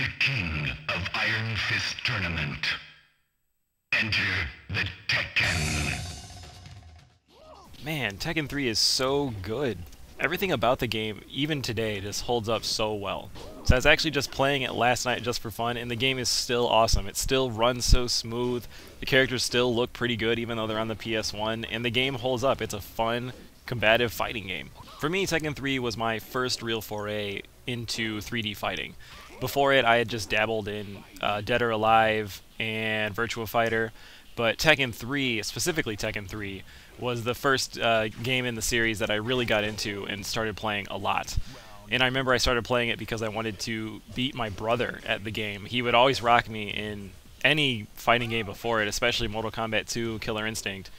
the king of Iron Fist Tournament. Enter the Tekken. Man, Tekken 3 is so good. Everything about the game, even today, just holds up so well. So I was actually just playing it last night just for fun, and the game is still awesome. It still runs so smooth, the characters still look pretty good even though they're on the PS1, and the game holds up. It's a fun, combative fighting game. For me, Tekken 3 was my first real foray into 3D fighting. Before it, I had just dabbled in Dead or Alive and Virtua Fighter, but Tekken 3, specifically Tekken 3, was the first game in the series that I really got into and started playing a lot. And I remember I started playing it because I wanted to beat my brother at the game. He would always rock me in any fighting game before it, especially Mortal Kombat 2, Killer Instinct.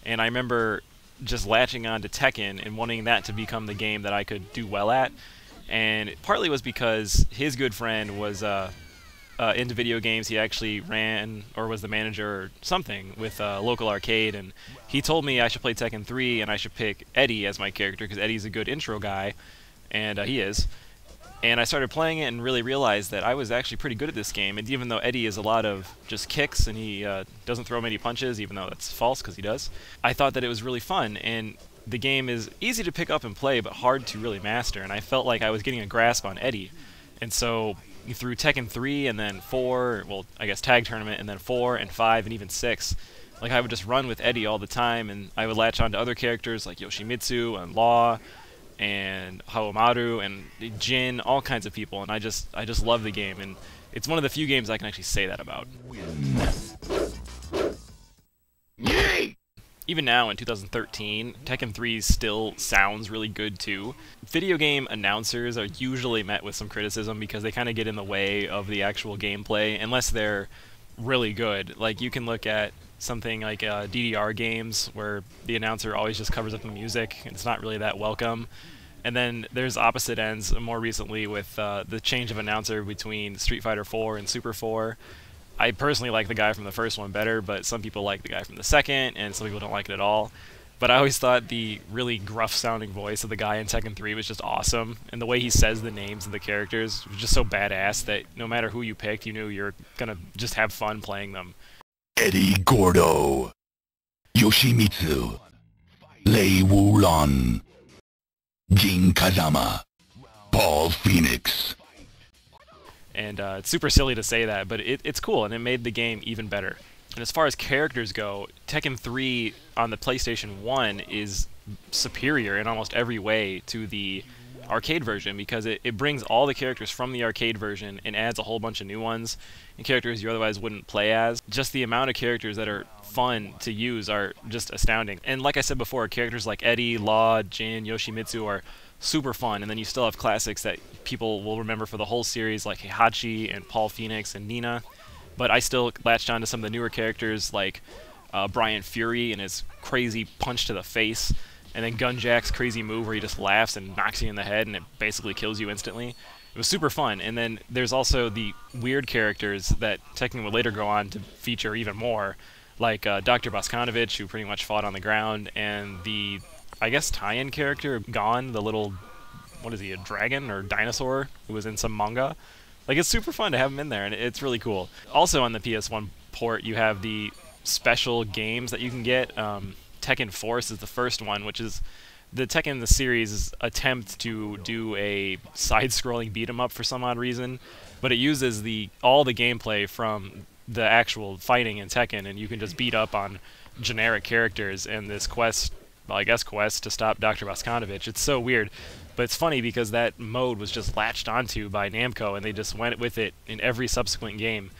And I remember just latching on to Tekken and wanting that to become the game that I could do well at. And it partly was because his good friend was into video games. He actually ran or was the manager or something with a local arcade, and he told me I should play Tekken 3 and I should pick Eddie as my character because Eddie's a good intro guy, and he is. And I started playing it and really realized that I was actually pretty good at this game, and even though Eddie is a lot of just kicks and he doesn't throw many punches, even though that's false because he does, I thought that it was really fun, and the game is easy to pick up and play but hard to really master, and I felt like I was getting a grasp on Eddie. And so through Tekken 3 and then 4, well, I guess Tag Tournament, and then 4 and 5 and even 6, like I would just run with Eddie all the time, and I would latch on to other characters like Yoshimitsu and Law and Haomaru and Jin, all kinds of people, and I just love the game, and it's one of the few games I can actually say that about. Even now in 2013, Tekken 3 still sounds really good too. Video game announcers are usually met with some criticism because they kind of get in the way of the actual gameplay, unless they're really good. Like, you can look at something like DDR games where the announcer always just covers up the music and it's not really that welcome. And then there's opposite ends more recently with the change of announcer between Street Fighter 4 and Super 4. I personally like the guy from the first one better, but some people like the guy from the second, and some people don't like it at all. But I always thought the really gruff-sounding voice of the guy in Tekken 3 was just awesome, and the way he says the names of the characters was just so badass that no matter who you picked, you knew you were gonna just have fun playing them. Eddie Gordo, Yoshimitsu, Lei Wulon, Jin Kazama, Paul Phoenix. And it's super silly to say that, but it's cool, and it made the game even better. And as far as characters go, Tekken 3 on the PlayStation 1 is superior in almost every way to the arcade version, because it brings all the characters from the arcade version and adds a whole bunch of new ones, and characters you otherwise wouldn't play as. Just the amount of characters that are fun to use are just astounding. And like I said before, characters like Eddie, Law, Jin, Yoshimitsu are super fun, and then you still have classics that people will remember for the whole series like Heihachi and Paul Phoenix and Nina, but I still latched on to some of the newer characters like Brian Fury and his crazy punch to the face, and then Gunjack's crazy move where he just laughs and knocks you in the head and it basically kills you instantly. It was super fun. And then there's also the weird characters that Tekken would later go on to feature even more, like Dr. Boskanovich, who pretty much fought on the ground, and the, I guess, tie-in character, Gon, the little, what is he, a dragon or dinosaur who was in some manga. Like, it's super fun to have him in there, and it's really cool. Also on the PS1 port, you have the special games that you can get. Tekken Force is the first one, which is the Tekken in the series' attempt to do a side-scrolling beat-em-up for some odd reason, but it uses all the gameplay from the actual fighting in Tekken, and you can just beat up on generic characters in this quest, well, I guess quest to stop Dr. Boskanovich. It's so weird, but it's funny because that mode was just latched onto by Namco, and they just went with it in every subsequent game.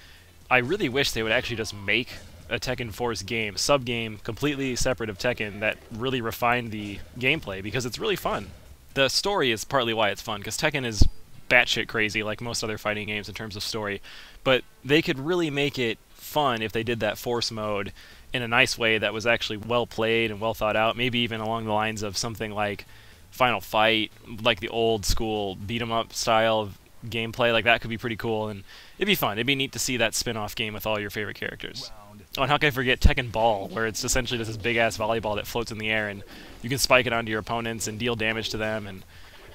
I really wish they would actually just make a Tekken Force game, sub-game, completely separate of Tekken, that really refined the gameplay, because it's really fun. The story is partly why it's fun, because Tekken is batshit crazy like most other fighting games in terms of story, but they could really make it fun if they did that Force mode in a nice way that was actually well played and well thought out, maybe even along the lines of something like Final Fight, like the old school beat-em-up style of gameplay. Like, that could be pretty cool, and it'd be fun. It'd be neat to see that spin-off game with all your favorite characters. Oh, and how can I forget Tekken Ball, where it's essentially just this big-ass volleyball that floats in the air, and you can spike it onto your opponents and deal damage to them, and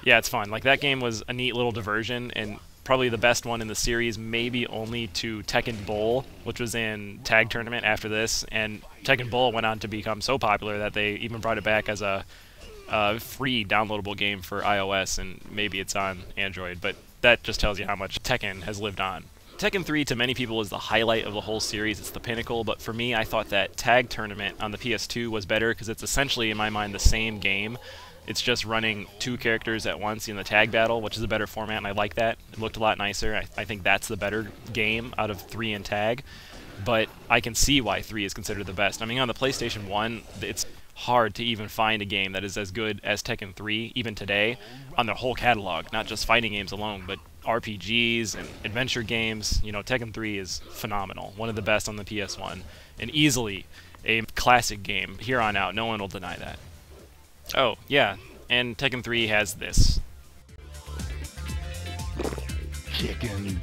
yeah, it's fun. Like, that game was a neat little diversion, and probably the best one in the series, maybe only to Tekken Bowl, which was in tag tournament after this. And Tekken Bowl went on to become so popular that they even brought it back as a free downloadable game for iOS, and maybe it's on Android. But that just tells you how much Tekken has lived on. Tekken 3 to many people is the highlight of the whole series. It's the pinnacle, but for me, I thought that Tag Tournament on the PS2 was better because it's essentially, in my mind, the same game. It's just running two characters at once in the tag battle, which is a better format, and I like that. It looked a lot nicer. I think that's the better game out of 3 and tag, but I can see why 3 is considered the best. I mean, on the PlayStation 1, it's hard to even find a game that is as good as Tekken 3, even today, on their whole catalog, not just fighting games alone, but RPGs and adventure games. You know, Tekken 3 is phenomenal, one of the best on the PS1, and easily a classic game here on out. No one will deny that. Oh, yeah, and Tekken 3 has this. Chicken.